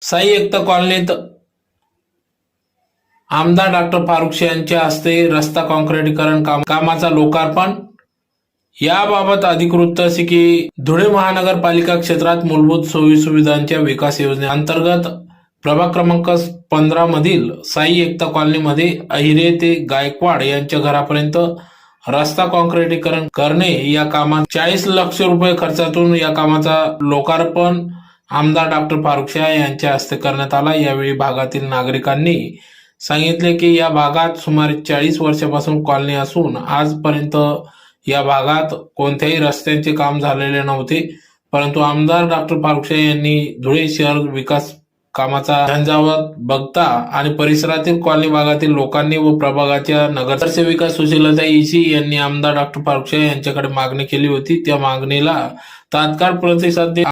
साई एकता कॉलनीत आमदार डॉक्टर फारुख शेख यांच्या हस्ते रस्ता काँक्रिटीकरण कामाचा लोकार्पण। याबाबत अधिकृत असे की धुळे महानगरपालिका क्षेत्रात मूलभूत सोयी सुविधांच्या विकास योजनेअंतर्गत प्रभाग क्रमांक 15 मधील साई एकता कॉलनीमध्ये अहिरे ते गायकवाड यांच्या घरापर्यंत रस्ता काँक्रिटीकरण करणे या कामात 40 लाख रुपये खर्चातून या कामाचा लोकार्पण आमदार डॉक्टर फारुख शेख यांच्या हस्ते करण्यात आला। यावेळी भागातील नागरिकांनी सांगितले की या भागात सुमारे 40 वर्षापासून कॉलनी असून आजपर्यंत या भागात कोणत्याही रस्त्यांचे काम झालेले नव्हते, परंतु आमदार डॉक्टर फारुख शेख यांनी धुळे शहर विकास कामाचा झंझावात बघता आणि परिसरातील कॉलनी भागातील लोकांनी व प्रभागाच्या नगरसेविका सुशीलता इसी यांनी आमदार डॉक्टर फारुख शेख यांच्याकडे मागणी केली होती। त्या मागणीला तात्काळ प्रतिसाद देत